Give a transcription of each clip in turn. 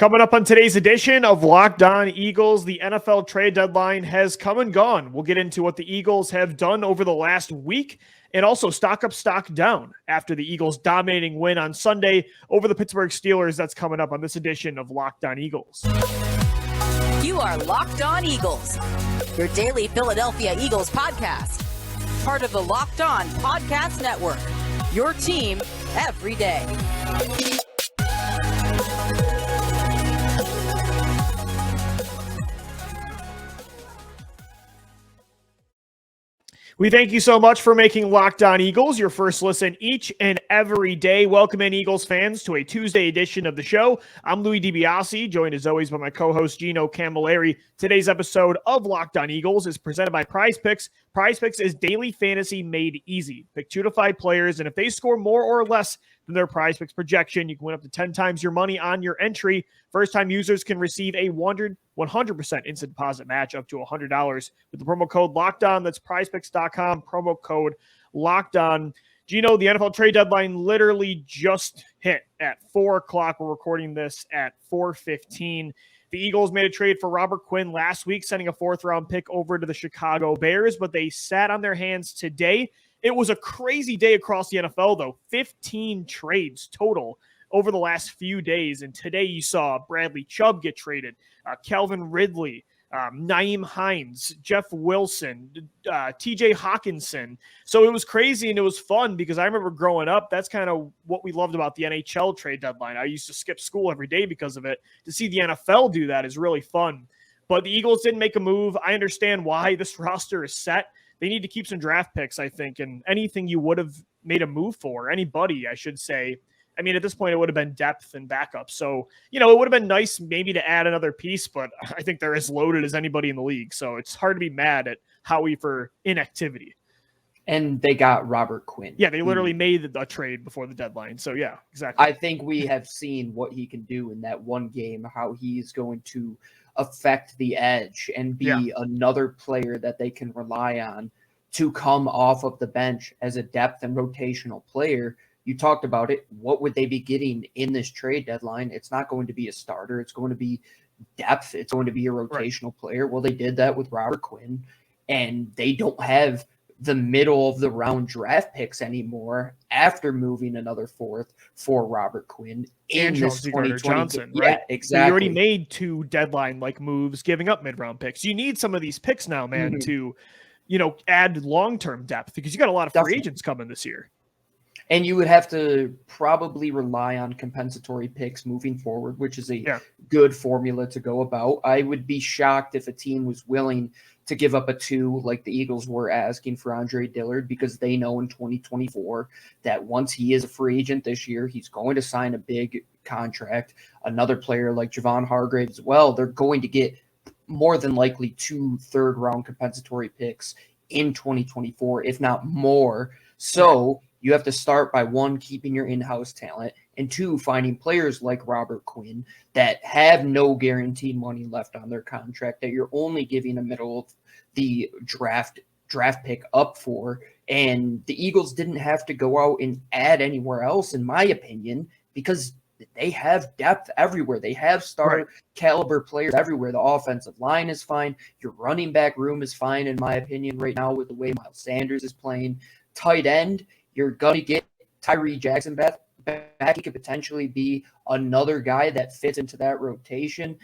Coming up on today's edition of Locked On Eagles, the NFL trade deadline has come and gone. We'll get into what the Eagles have done over the last week and also stock up, stock down after the Eagles' dominating win on Sunday over the Pittsburgh Steelers. That's coming up on this edition of Locked On Eagles. You are Locked On Eagles, your daily Philadelphia Eagles podcast. Part of the Locked On Podcast Network, your team every day. We thank you so much for making Locked On Eagles your first listen each and every day. Welcome in, Eagles fans, to a Tuesday edition of the show. I'm Louie DiBiase, joined as always by my co-host Gino Camilleri. Today's episode of Locked On Eagles is presented by Prize Picks. Prize Picks is daily fantasy made easy. Pick 2 to 5 players, and if they score more or less than their Prize Picks projection, you can win up to 10 times your money on your entry. First-time users can receive a 100% instant deposit match up to $100 with the promo code LOCKEDON. That's prizepicks.com, promo code LOCKEDON. Gino, the NFL trade deadline literally just hit at 4 o'clock. We're recording this at 4:15. The Eagles made a trade for Robert Quinn last week, sending a 4th-round pick over to the Chicago Bears, but they sat on their hands today. It was a crazy day across the NFL, though. 15 trades total over the last few days, and today you saw Bradley Chubb get traded, Calvin Ridley, Nyheim Hines, Jeff Wilson, TJ Hawkinson. So it was crazy and it was fun because I remember growing up, that's kind of what we loved about the NHL trade deadline. I used to skip school every day because of it. To see the NFL do that is really fun. But the Eagles didn't make a move. I understand why. This roster is set. They need to keep some draft picks, I think, and anything you would have made a move for, anybody, I should say. I mean, at this point, it would have been depth and backup. So, it would have been nice maybe to add another piece, but I think they're as loaded as anybody in the league. So it's hard to be mad at Howie for inactivity. And they got Robert Quinn. Yeah, they literally made a trade before the deadline. So, yeah, exactly. I think we have seen what he can do in that one game, how he's going to affect the edge and be another player that they can rely on to come off of the bench as a depth and rotational player. You talked about it. What would they be getting in this trade deadline? It's not going to be a starter. It's going to be depth. It's going to be a rotational player. Well, they did that with Robert Quinn, and they don't have the middle of the round draft picks anymore after moving another 4th for Robert Quinn in this 2020. Johnson, right? Yeah, exactly. You already made 2 deadline-like moves, giving up mid-round picks. You need some of these picks now, man, to, add long-term depth because you got a lot of free agents coming this year. And you would have to probably rely on compensatory picks moving forward, which is a good formula to go about. I would be shocked if a team was willing to give up a 2 like the Eagles were asking for Andre Dillard, because they know in 2024 that once he is a free agent this year, he's going to sign a big contract. Another player like Javon Hargrave as well, they're going to get more than likely 2 third-round compensatory picks in 2024, if not more. So you have to start by 1, keeping your in-house talent, and 2, finding players like Robert Quinn that have no guaranteed money left on their contract that you're only giving a middle of the draft pick up for. And the Eagles didn't have to go out and add anywhere else, in my opinion, because they have depth everywhere. They have star caliber players everywhere. The offensive line is fine. Your running back room is fine, in my opinion, right now with the way Miles Sanders is playing. Tight end, you're going to get Tyree Jackson back. He could potentially be another guy that fits into that rotation.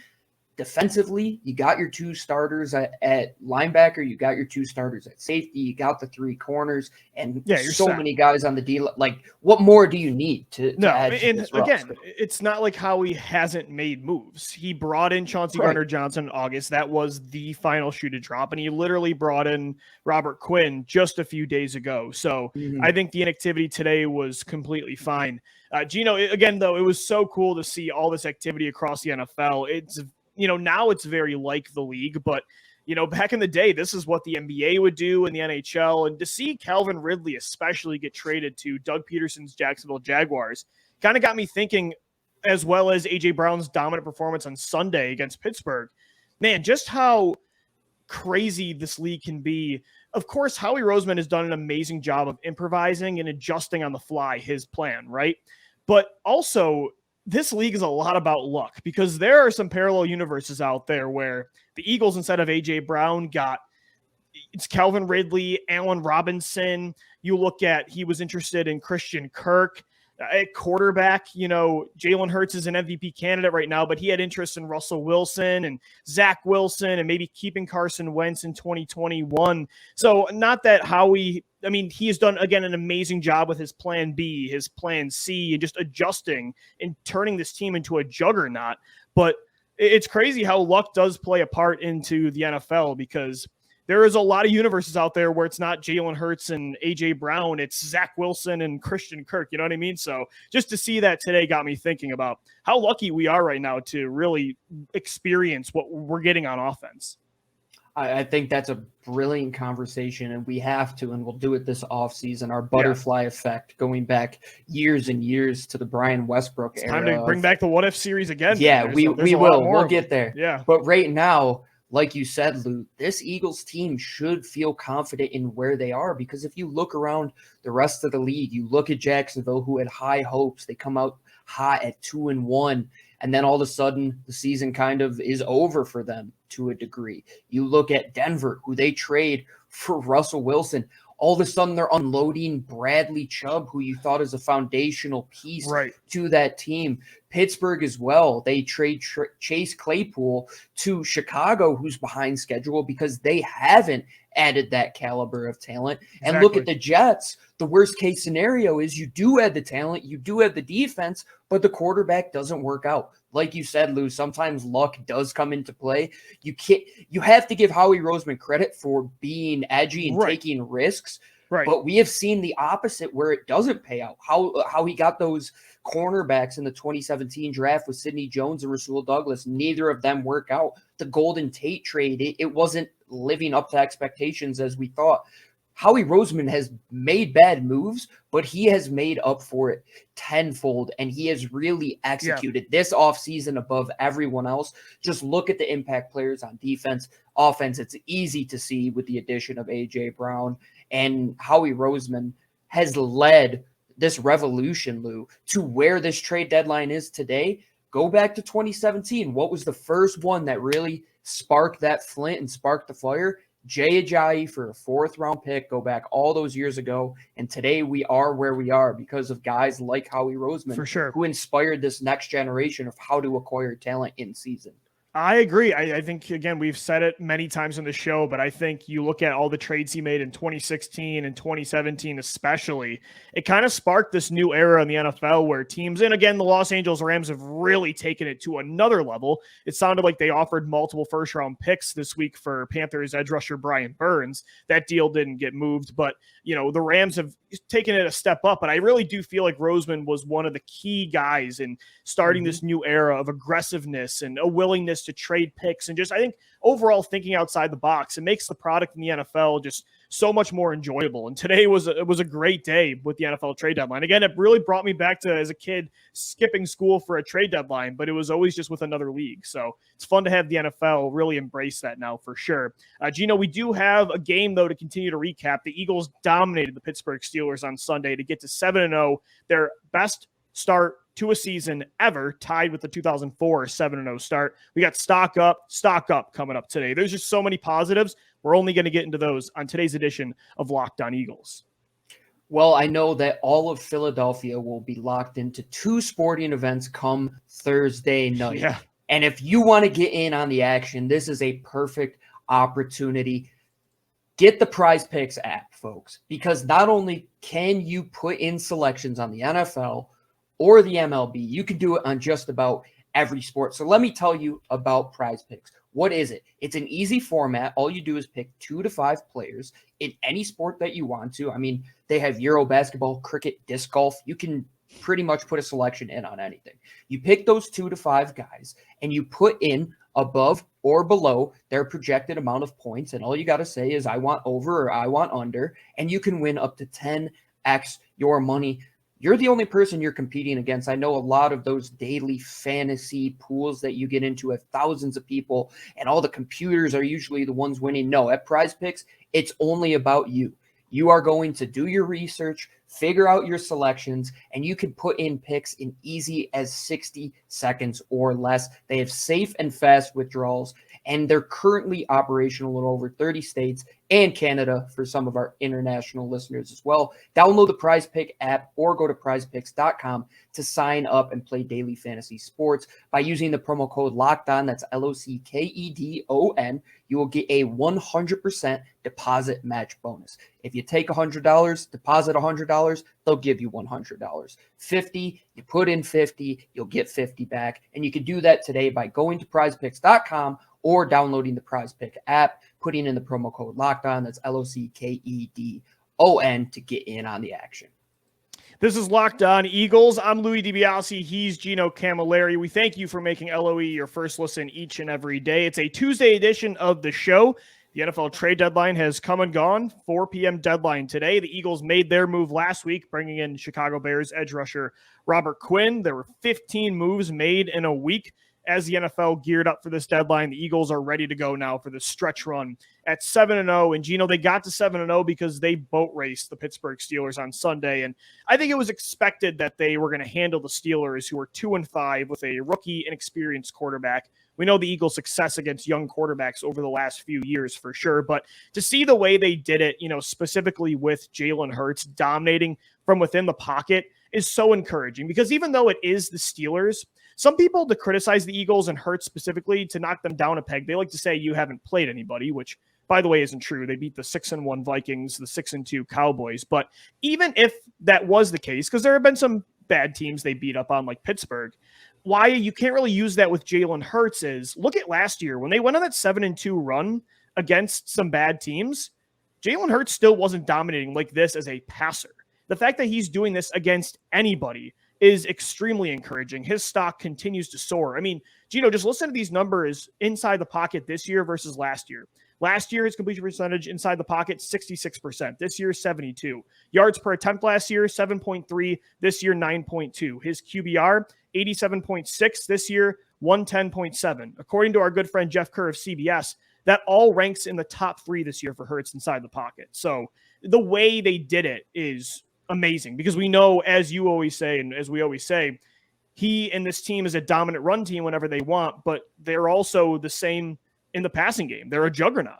Defensively, you got your 2 starters at linebacker. You got your 2 starters at safety. You got the 3 corners, and so many guys on the D. Like, what more do you need to add to this roster? Again, it's not like Howie hasn't made moves. He brought in Chauncey Gardner-Johnson in August. That was the final shoe to drop, and he literally brought in Robert Quinn just a few days ago. So I think the inactivity today was completely fine. Gino, again, though, it was so cool to see all this activity across the NFL. It's now it's very like the league, but, back in the day, this is what the NBA would do in the NHL. And to see Calvin Ridley especially get traded to Doug Peterson's Jacksonville Jaguars kind of got me thinking, as well as A.J. Brown's dominant performance on Sunday against Pittsburgh. Man, just how crazy this league can be. Of course, Howie Roseman has done an amazing job of improvising and adjusting on the fly his plan, right? But also, this league is a lot about luck, because there are some parallel universes out there where the Eagles, instead of A.J. Brown, it's Calvin Ridley, Allen Robinson. You look at, he was interested in Christian Kirk. At quarterback, Jalen Hurts is an MVP candidate right now, but he had interest in Russell Wilson and Zach Wilson and maybe keeping Carson Wentz in 2021. So not that he has done, again, an amazing job with his plan B, his plan C, and just adjusting and turning this team into a juggernaut. But it's crazy how luck does play a part into the NFL, because there is a lot of universes out there where it's not Jalen Hurts and A.J. Brown, it's Zach Wilson and Christian Kirk. You know what I mean? So just to see that today got me thinking about how lucky we are right now to really experience what we're getting on offense. I think that's a brilliant conversation, and we have to, and we'll do it this offseason, our butterfly effect, going back years and years to the Brian Westbrook era. Time to bring back the What If series again. Yeah, we will. We'll get there. Yeah. But right now, like you said, Lou, this Eagles team should feel confident in where they are, because if you look around the rest of the league, you look at Jacksonville, who had high hopes. They come out hot at 2-1, and then all of a sudden the season kind of is over for them to a degree. You look at Denver, who they trade for Russell Wilson. All of a sudden they're unloading Bradley Chubb, who you thought is a foundational piece to that team. Pittsburgh as well. They trade Chase Claypool to Chicago, who's behind schedule because they haven't added that caliber of talent. Exactly. And look at the Jets. The worst case scenario is you do have the talent, you do have the defense, but the quarterback doesn't work out. Like you said, Lou, sometimes luck does come into play. You have to give Howie Roseman credit for being edgy and taking risks. Right. But we have seen the opposite where it doesn't pay out. How he got those cornerbacks in the 2017 draft with Sidney Jones and Rasul Douglas. Neither of them work out. The Golden Tate trade, it wasn't living up to expectations as we thought. Howie Roseman has made bad moves, but he has made up for it tenfold, and he has really executed this offseason above everyone else. Just look at the impact players on defense. Offense, it's easy to see with the addition of A.J. Brown, and Howie Roseman has led this revolution, Lou, to where this trade deadline is today. Go back to 2017. What was the first one that really sparked that flint and sparked the fire? Jay Ajayi for a 4th-round pick, go back all those years ago, and today we are where we are because of guys like Howie Roseman, for sure, who inspired this next generation of how to acquire talent in season. I agree. I think, again, we've said it many times in the show, but I think you look at all the trades he made in 2016 and 2017 especially, it kind of sparked this new era in the NFL where teams, and again, the Los Angeles Rams have really taken it to another level. It sounded like they offered multiple first-round picks this week for Panthers edge rusher Brian Burns. That deal didn't get moved, but the Rams have taken it a step up, and I really do feel like Roseman was one of the key guys in starting this new era of aggressiveness and a willingness to trade picks and just, I think, overall thinking outside the box. It makes the product in the NFL just so much more enjoyable. And today was a great day with the NFL trade deadline. Again, it really brought me back to, as a kid, skipping school for a trade deadline, but it was always just with another league. So it's fun to have the NFL really embrace that now for sure. Gino, we do have a game, though, to continue to recap. The Eagles dominated the Pittsburgh Steelers on Sunday to get to 7-0, their best start to a season ever, tied with the 2004 7-0 start. We got stock up coming up today. There's just so many positives. We're only going to get into those on today's edition of Locked On Eagles. Well, I know that all of Philadelphia will be locked into 2 sporting events come Thursday night. Yeah. And if you want to get in on the action, this is a perfect opportunity. Get the Prize Picks app, folks, because not only can you put in selections on the NFL or the MLB, you can do it on just about every sport. So let me tell you about Prize Picks. What is it? It's an easy format. All you do is pick 2 to 5 players in any sport that you want to. I mean, they have Euro basketball, cricket, disc golf. You can pretty much put a selection in on anything. You pick those 2 to 5 guys and you put in above or below their projected amount of points. And all you got to say is, I want over or I want under, and you can win up to 10x your money. You're the only person you're competing against. I know a lot of those daily fantasy pools that you get into have thousands of people, and all the computers are usually the ones winning. No, at Prize Picks, it's only about you. You are going to do your research, figure out your selections, and you can put in picks in easy as 60 seconds or less. They have safe and fast withdrawals, and they're currently operational in over 30 states and Canada for some of our international listeners as well. Download the Prize Pick app or go to prizepicks.com to sign up and play daily fantasy sports. By using the promo code LOCKEDON, that's LOCKEDON, you will get a 100% deposit match bonus. If you take $100, deposit $100, they'll give you $100. 50, you put in 50, you'll get 50 back. And you can do that today by going to prizepicks.com or downloading the Prize Pick app, putting in the promo code LOCKEDON, that's LOCKEDON, to get in on the action. This is Locked On Eagles. I'm Louie DiBiase. He's Gino Camilleri. We thank you for making LOE your first listen each and every day. It's a Tuesday edition of the show. The NFL trade deadline has come and gone. 4 p.m. deadline today. The Eagles made their move last week, bringing in Chicago Bears edge rusher Robert Quinn. There were 15 moves made in a week. As the NFL geared up for this deadline, the Eagles are ready to go now for the stretch run at 7-0. And Gino, they got to 7-0 because they boat raced the Pittsburgh Steelers on Sunday. And I think it was expected that they were going to handle the Steelers, who are 2-5 with a rookie inexperienced quarterback. We know the Eagles' success against young quarterbacks over the last few years for sure. But to see the way they did it, specifically with Jalen Hurts dominating from within the pocket is so encouraging, because even though it is the Steelers, some people to criticize the Eagles and Hurts specifically to knock them down a peg, they like to say you haven't played anybody, which, by the way, isn't true. They beat the 6-1 Vikings, the 6-2 Cowboys. But even if that was the case, because there have been some bad teams they beat up on, like Pittsburgh, why you can't really use that with Jalen Hurts is look at last year when they went on that 7-2 run against some bad teams. Jalen Hurts still wasn't dominating like this as a passer. The fact that he's doing this against anybody is extremely encouraging. His stock continues to soar. I mean, Gino, just listen to these numbers inside the pocket this year versus last year. Last year, his completion percentage inside the pocket, 66%. This year, 72. Yards per attempt last year, 7.3. This year, 9.2. His QBR, 87.6. This year, 110.7. According to our good friend Jeff Kerr of CBS, that all ranks in the top 3 this year for Hurts inside the pocket. So the way they did it is amazing, because we know, as you always say, and as we always say, he and this team is a dominant run team whenever they want, but they're also the same in the passing game. They're a juggernaut.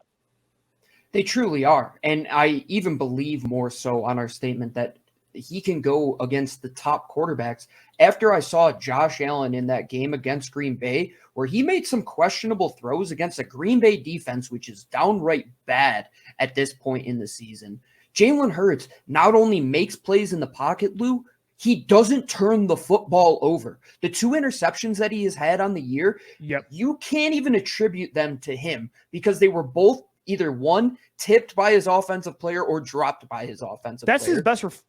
They truly are. And I even believe more so on our statement that he can go against the top quarterbacks. After I saw Josh Allen in that game against Green Bay, where he made some questionable throws against a Green Bay defense, which is downright bad at this point in the season, Jalen Hurts not only makes plays in the pocket, Lou, he doesn't turn the football over. The 2 interceptions that he has had on the year, you can't even attribute them to him, because they were both either one, tipped by his offensive player, or dropped by his offensive player.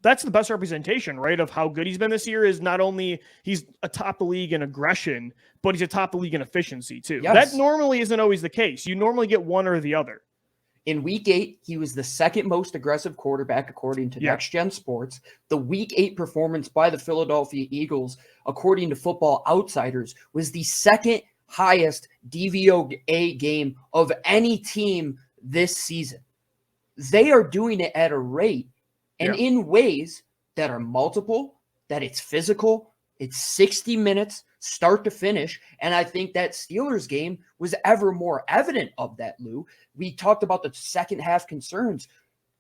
That's the best representation, right, of how good he's been this year. Is not only he's atop the league in aggression, but he's atop the league in efficiency too. Yes. That normally isn't always the case. You normally get one or the other. In Week 8, he was the second most aggressive quarterback, according to Next Gen Sports. The Week 8 performance by the Philadelphia Eagles, according to Football Outsiders, was the second highest DVOA game of any team this season. They are doing it at a rate and in ways that are multiple, that it's physical, it's 60 minutes, start to finish. And I think that Steelers game was ever more evident of that, Lou. We talked about the second half concerns.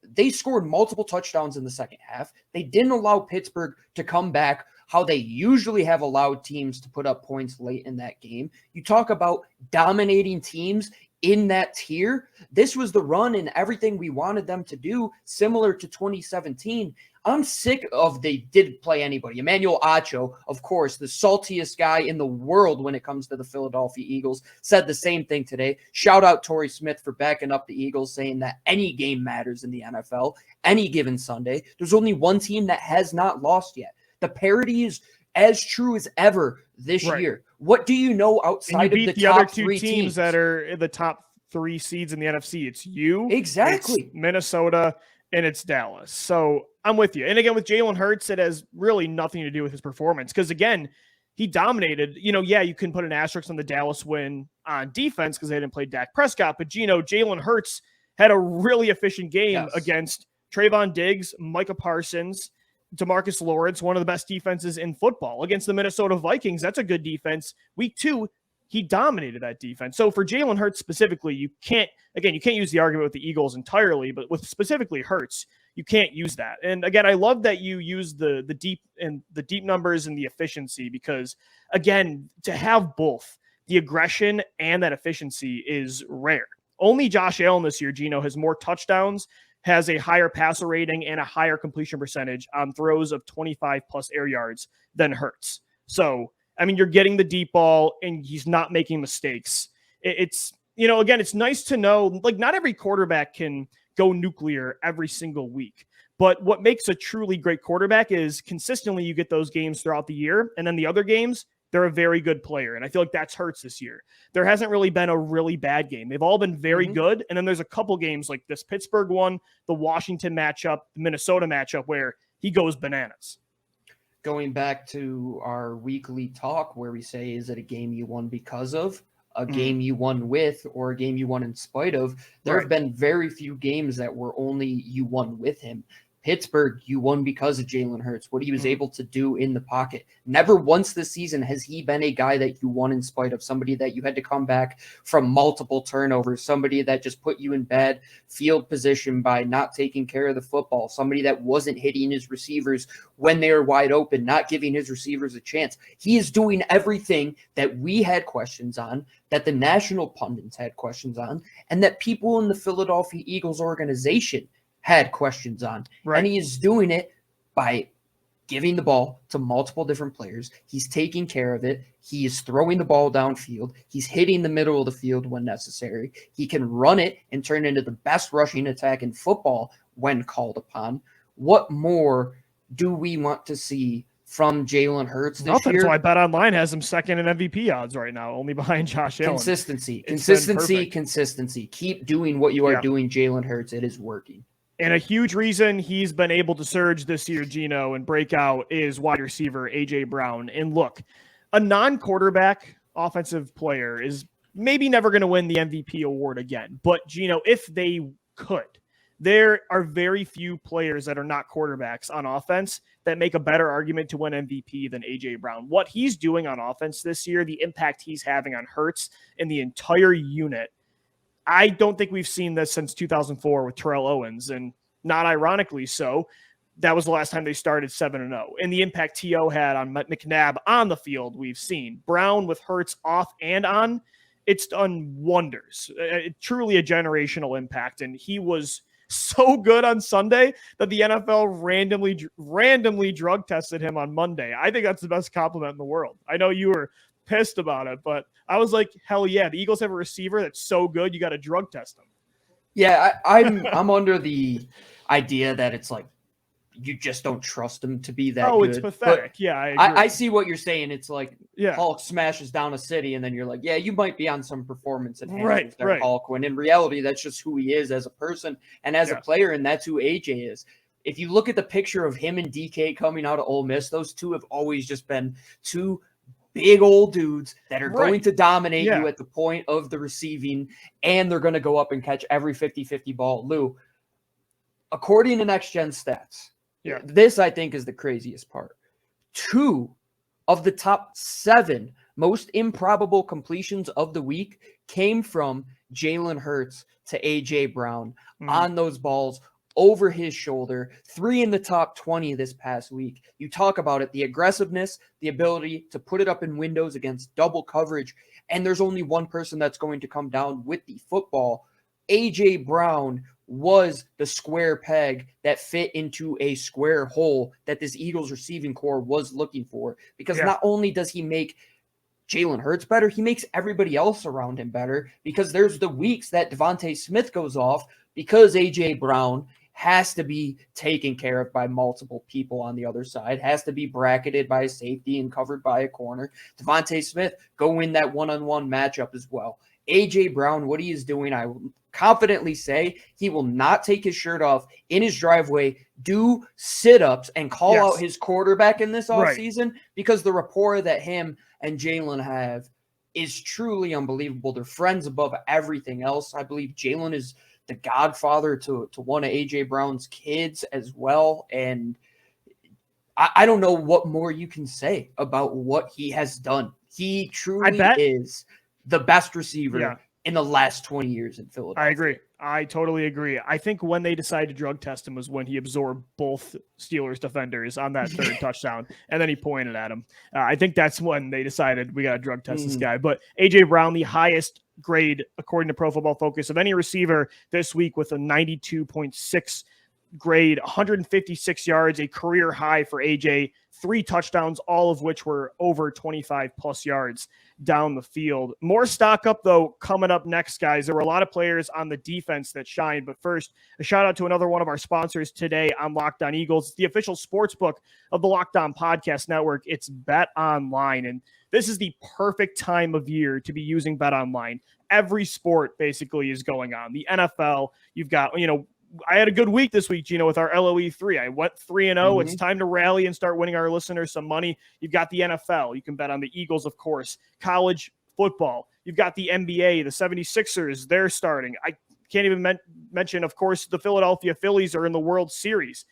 They scored multiple touchdowns in the second half. They didn't allow Pittsburgh to come back how they usually have allowed teams to put up points late in that game. You talk about dominating teams in that tier. This was the run and everything we wanted them to do, similar to 2017. I'm sick of they didn't play anybody. Emmanuel Acho, of course, the saltiest guy in the world when it comes to the Philadelphia Eagles, said the same thing today. Shout out Torrey Smith for backing up the Eagles, saying that any game matters in the NFL, any given Sunday. There's only one team that has not lost yet. The parity is as true as ever this year. What do you know outside of the top other 2 3 teams that are in the top 3 seeds in the NFC? It's you, exactly, it's Minnesota, and it's Dallas. So I'm with you. And again, with Jalen Hurts, it has really nothing to do with his performance, because again, he dominated. You can put an asterisk on the Dallas win on defense because they didn't play Dak Prescott, but Jalen Hurts had a really efficient game against Trayvon Diggs, Micah Parsons, DeMarcus Lawrence, one of the best defenses in football. Against the Minnesota Vikings, that's a good defense. Week 2, he dominated that defense. So for Jalen Hurts specifically, you can't use the argument with the Eagles entirely, but with specifically Hurts, you can't use that. And again, I love that you use the deep numbers and the efficiency, because again, to have both the aggression and that efficiency is rare. Only Josh Allen this year, Gino, has more touchdowns, has a higher passer rating, and a higher completion percentage on throws of 25 plus air yards than Hurts. So, I mean, you're getting the deep ball and he's not making mistakes. It's, again, it's nice to know, like, not every quarterback can go nuclear every single week. But what makes a truly great quarterback is consistently you get those games throughout the year. And then the other games, they're a very good player. And I feel like that's Hurts this year. There hasn't really been a really bad game. They've all been very good. And then there's a couple games like this Pittsburgh one, the Washington matchup, the Minnesota matchup, where he goes bananas. Going back to our weekly talk where we say, is it a game you won because of, a game you won with, or a game you won in spite of? There have been very few games that were only you won with him. Pittsburgh, you won because of Jalen Hurts, what he was able to do in the pocket. Never once this season has he been a guy that you won in spite of, somebody that you had to come back from multiple turnovers, somebody that just put you in bad field position by not taking care of the football, somebody that wasn't hitting his receivers when they were wide open, not giving his receivers a chance. He is doing everything that we had questions on, that the national pundits had questions on, and that people in the Philadelphia Eagles organization had questions on. And he is doing it by giving the ball to multiple different players. He's taking care of it. He is throwing the ball downfield. He's hitting the middle of the field when necessary. He can run it and turn into the best rushing attack in football when called upon. What more do we want to see from Jalen Hurts this year? That's why Bet Online has him second in MVP odds right now, only behind Josh Allen. Consistency. Keep doing what you are doing, Jalen Hurts. It is working. And a huge reason he's been able to surge this year, Gino, and break out is wide receiver A.J. Brown. And look, a non-quarterback offensive player is maybe never going to win the MVP award again. But, Gino, if they could, there are very few players that are not quarterbacks on offense that make a better argument to win MVP than A.J. Brown. What he's doing on offense this year, the impact he's having on Hurts and the entire unit, I don't think we've seen this since 2004 with Terrell Owens, and not ironically so. That was the last time they started 7-0. And the impact T.O. had on McNabb on the field, we've seen. Brown with Hurts off and on, it's done wonders. Truly a generational impact, and he was so good on Sunday that the NFL randomly drug tested him on Monday. I think that's the best compliment in the world. I know you were pissed about it, but I was like, hell yeah, the Eagles have a receiver that's so good you got to drug test him. Yeah, I'm under the idea that it's like you just don't trust him to be that good. Oh, it's pathetic. But yeah, I see what you're saying. It's like Hulk smashes down a city, and then you're like, yeah, you might be on some performance enhancement there, Hulk. When in reality, that's just who he is as a person and as a player, and that's who AJ is. If you look at the picture of him and DK coming out of Ole Miss, those two have always just been two big old dudes that are going to dominate you at the point of the receiving, and they're going to go up and catch every 50-50 ball. Lou, according to Next Gen Stats, this I think is the craziest part. 2 of the top 7 most improbable completions of the week came from Jalen Hurts to A.J. Brown on those balls over his shoulder. 3 in the top 20 this past week. You talk about it, the aggressiveness, the ability to put it up in windows against double coverage, and there's only one person that's going to come down with the football. A.J. Brown was the square peg that fit into a square hole that this Eagles receiving core was looking for, because not only does he make Jalen Hurts better, he makes everybody else around him better, because there's the weeks that Devontae Smith goes off because A.J. Brown has to be taken care of by multiple people on the other side, has to be bracketed by a safety and covered by a corner. Devontae Smith go win that one-on-one matchup as well. A.J. Brown, what he is doing, I will confidently say he will not take his shirt off in his driveway, do sit-ups, and call out his quarterback in this offseason, because the rapport that him and Jalen have is truly unbelievable. They're friends above everything else. I believe Jalen is the godfather to one of A.J. Brown's kids as well. And I don't know what more you can say about what he has done. He truly is the best receiver in the last 20 years in Philadelphia. I agree. I totally agree. I think when they decided to drug test him was when he absorbed both Steelers defenders on that third touchdown, and then he pointed at him. I think that's when they decided we got to drug test this guy. But A.J. Brown, the highest grade, according to Pro Football Focus, of any receiver this week with a 92.6 grade, 156 yards, a career high for AJ, 3 touchdowns, all of which were over 25 plus yards down the field. More stock up, though, coming up next, guys. There were a lot of players on the defense that shined, but first, a shout out to another one of our sponsors today on Locked On Eagles. It's the official sports book of the Locked On Podcast Network. It's Bet Online, and this is the perfect time of year to be using Bet Online. Every sport basically is going on. The NFL, you've got, I had a good week this week, Gino, with our LOE 3. I went 3-0. It's time to rally and start winning our listeners some money. You've got the NFL. You can bet on the Eagles, of course. College football. You've got the NBA, the 76ers. They're starting. I can't even mention, of course, the Philadelphia Phillies are in the World Series.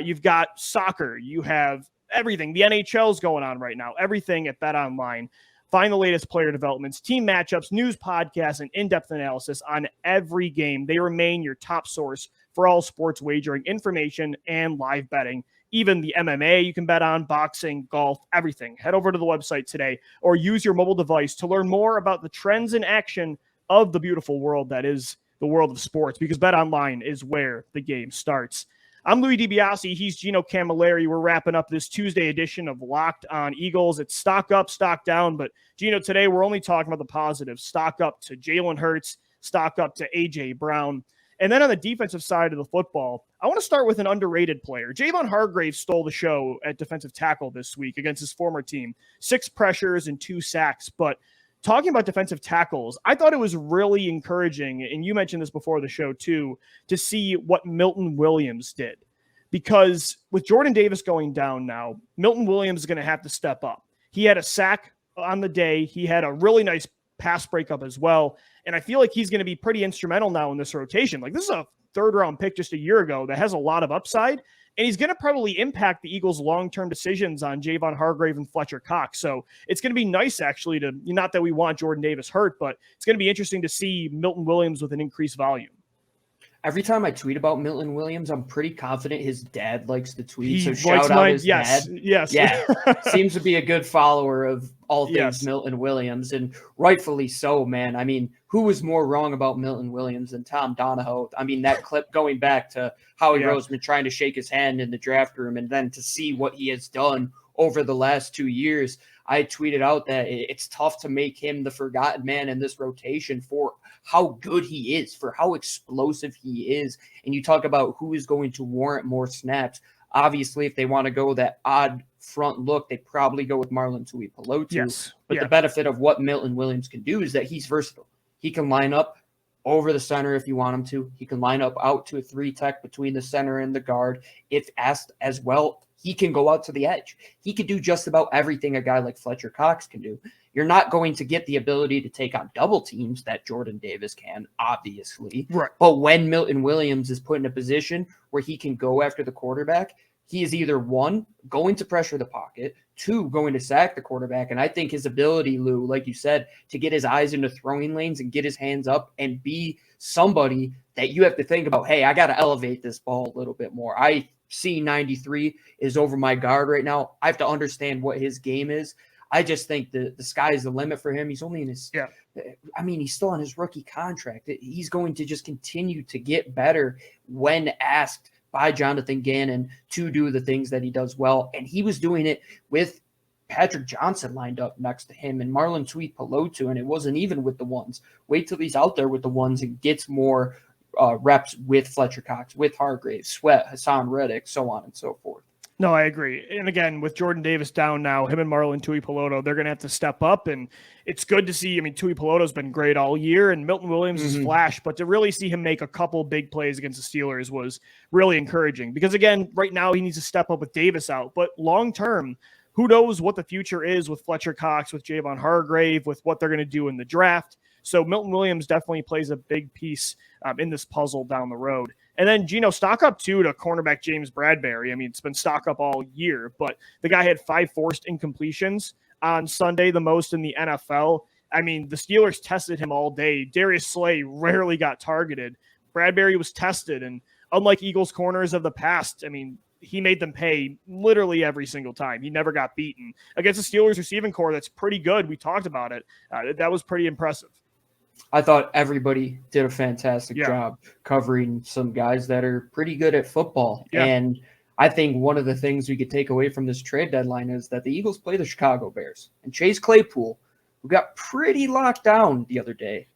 You've got soccer. You have everything. The NHL's going on right now. Everything at Bet Online. Find the latest player developments, team matchups, news podcasts, and in-depth analysis on every game. They remain your top source for all sports wagering information and live betting. Even the MMA you can bet on, boxing, golf, everything. Head over to the website today or use your mobile device to learn more about the trends in action of the beautiful world that is the world of sports, because Bet Online is where the game starts. I'm Louie DiBiase. He's Gino Camilleri. We're wrapping up this Tuesday edition of Locked On Eagles. It's stock up, stock down. But, Gino, today we're only talking about the positives. Stock up to Jalen Hurts, stock up to A.J. Brown. And then on the defensive side of the football, I want to start with an underrated player. Javon Hargrave stole the show at defensive tackle this week against his former team. 6 pressures and 2 sacks. But talking about defensive tackles, I thought it was really encouraging, and you mentioned this before the show too, to see what Milton Williams did. Because with Jordan Davis going down now, Milton Williams is going to have to step up. He had a sack on the day. He had a really nice pass breakup as well. And I feel like he's going to be pretty instrumental now in this rotation. Like, this is a 3rd-round pick just a year ago that has a lot of upside. And he's going to probably impact the Eagles' long-term decisions on Javon Hargrave and Fletcher Cox. So it's going to be nice, actually, to, not that we want Jordan Davis hurt, but it's going to be interesting to see Milton Williams with an increased volume. Every time I tweet about Milton Williams, I'm pretty confident his dad likes to tweet. So shout out his dad. Yes. Yeah. Seems to be a good follower of all things Milton Williams, and rightfully so, man. I mean, who was more wrong about Milton Williams than Tom Donahoe? I mean, that clip going back to Howie Roseman trying to shake his hand in the draft room, and then to see what he has done over the last 2 years. I tweeted out that it's tough to make him the forgotten man in this rotation for how good he is, for how explosive he is. And you talk about who is going to warrant more snaps. Obviously, if they want to go that odd front look, they probably go with Marlon Tuipulotu. Yes. But the benefit of what Milton Williams can do is that he's versatile. He can line up over the center if you want him to. He can line up out to a 3-tech between the center and the guard. If asked as well, he can go out to the edge. He could do just about everything a guy like Fletcher Cox can do. You're not going to get the ability to take on double teams that Jordan Davis can, obviously. Right. But when Milton Williams is put in a position where he can go after the quarterback, he is either 1, going to pressure the pocket, 2, going to sack the quarterback. And I think his ability, Lou, like you said, to get his eyes into throwing lanes and get his hands up and be somebody that you have to think about, hey, I got to elevate this ball a little bit more. I see 93 is over my guard right now. I have to understand what his game is. I just think the sky is the limit for him. He's only in his he's still on his rookie contract. He's going to just continue to get better when asked by Jonathan Gannon to do the things that he does well. And he was doing it with Patrick Johnson lined up next to him and Marlon Tuipulotu, and it wasn't even with the ones. Wait till he's out there with the ones and gets more reps with Fletcher Cox, with Hargrave, Sweat, Hassan Reddick, so on and so forth. No, I agree. And again, with Jordan Davis down now, him and Marlon Tuipulotu, they're going to have to step up. And it's good to see. I mean, Tuipulotu's been great all year, and Milton Williams is flash. But to really see him make a couple big plays against the Steelers was really encouraging. Because, again, right now he needs to step up with Davis out. But long term, who knows what the future is with Fletcher Cox, with Javon Hargrave, with what they're going to do in the draft. So Milton Williams definitely plays a big piece in this puzzle down the road. And then, Gino, stock up too to cornerback James Bradberry. I mean, it's been stock up all year, but the guy had 5 forced incompletions on Sunday, the most in the NFL. I mean, the Steelers tested him all day. Darius Slay rarely got targeted. Bradberry was tested, and unlike Eagles corners of the past, I mean, he made them pay literally every single time. He never got beaten. Against the Steelers receiving core, that's pretty good. We talked about it. That was pretty impressive. I thought everybody did a fantastic job covering some guys that are pretty good at football. Yeah. And I think one of the things we could take away from this trade deadline is that the Eagles play the Chicago Bears. And Chase Claypool, who got pretty locked down the other day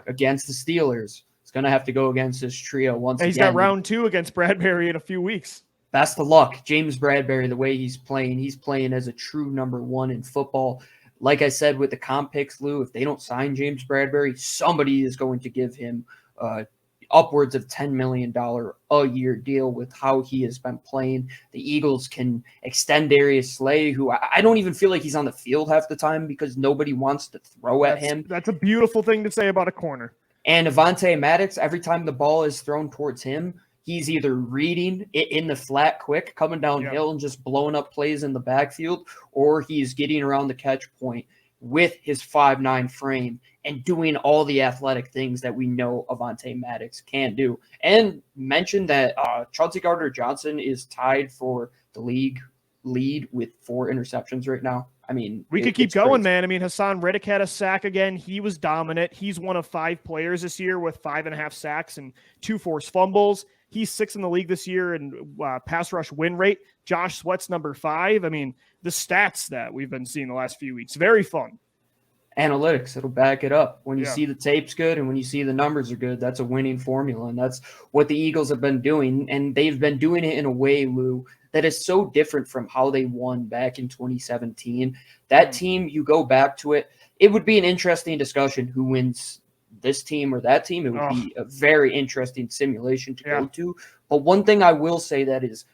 against the Steelers, is going to have to go against this trio once again. He's got round 2 against Bradberry in a few weeks. Best of luck. James Bradberry, the way he's playing as a true number 1 in football. Like I said with the comp picks, Lou, if they don't sign James Bradberry, somebody is going to give him upwards of $10 million a year deal with how he has been playing. The Eagles can extend Darius Slay, who I don't even feel like he's on the field half the time because nobody wants to throw at him. That's a beautiful thing to say about a corner. And Avonte Maddox, every time the ball is thrown towards him, he's either reading it in the flat quick, coming downhill and just blowing up plays in the backfield, or he's getting around the catch point with his 5'9" frame and doing all the athletic things that we know Avonte Maddox can do. And mention that Chauncey Gardner-Johnson is tied for the league lead with 4 interceptions right now. I mean, we could keep going, man. I mean, Hassan Reddick had a sack again. He was dominant. He's one of 5 players this year with 5.5 sacks and 2 forced fumbles. He's 6th in the league this year in pass rush win rate. Josh Sweat's number 5. I mean, the stats that we've been seeing the last few weeks, very fun. Analytics, it'll back it up. When you see the tape's good and when you see the numbers are good, that's a winning formula. And that's what the Eagles have been doing. And they've been doing it in a way, Lou, that is so different from how they won back in 2017. That team, you go back to it, it would be an interesting discussion who wins this team or that team. It would be a very interesting simulation to go to. But one thing I will say that is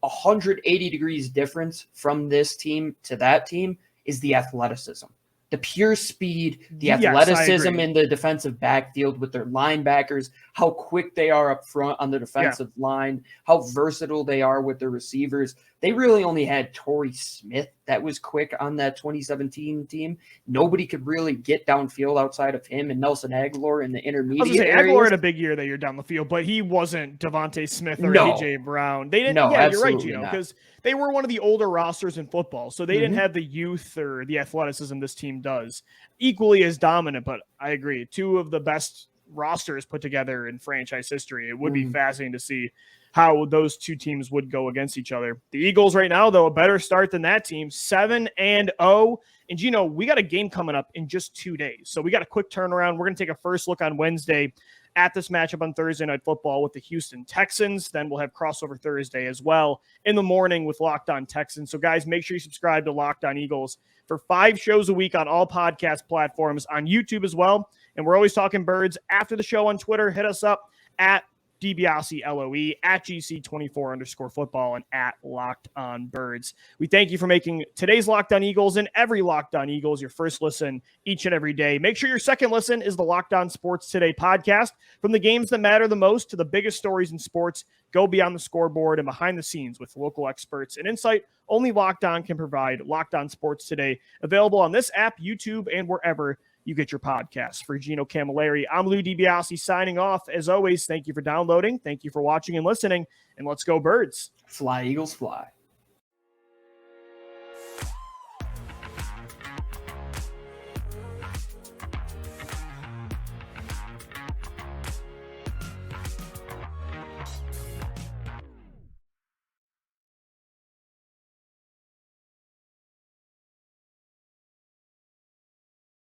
180 degrees difference from this team to that team is the athleticism. The pure speed, the athleticism in the defensive backfield with their linebackers, how quick they are up front on the defensive line, how versatile they are with their receivers. They really only had Torrey Smith that was quick on that 2017 team. Nobody could really get downfield outside of him and Nelson Aguilar in the intermediate areas. Aguilar had a big year that year down the field, but he wasn't Devontae Smith or A.J. Brown. They didn't. You're right, Gino, because they were one of the older rosters in football, so they didn't have the youth or the athleticism this team does. Equally as dominant, but I agree, 2 of the best rosters put together in franchise history. It would be fascinating to see how those 2 teams would go against each other. The Eagles right now, though, a better start than that team, 7-0. And Gino, we got a game coming up in just 2 days. So we got a quick turnaround. We're going to take a first look on Wednesday at this matchup on Thursday Night Football with the Houston Texans. Then we'll have crossover Thursday as well in the morning with Locked On Texans. So guys, make sure you subscribe to Locked On Eagles for 5 shows a week on all podcast platforms, on YouTube as well. And we're always talking birds after the show on Twitter. Hit us up at DiBiase LOE, at GC24_football, and at Locked On Birds. We thank you for making today's Locked On Eagles and every Locked On Eagles your first listen each and every day. Make sure your second listen is the Locked On Sports Today podcast. From the games that matter the most to the biggest stories in sports, go beyond the scoreboard and behind the scenes with local experts and insight only Locked On can provide. Locked On Sports Today, available on this app, YouTube, and wherever you get your podcasts. For Gino Camilleri, I'm Lou DiBiase signing off. As always, thank you for downloading. Thank you for watching and listening. And let's go Birds. Fly, Eagles, fly.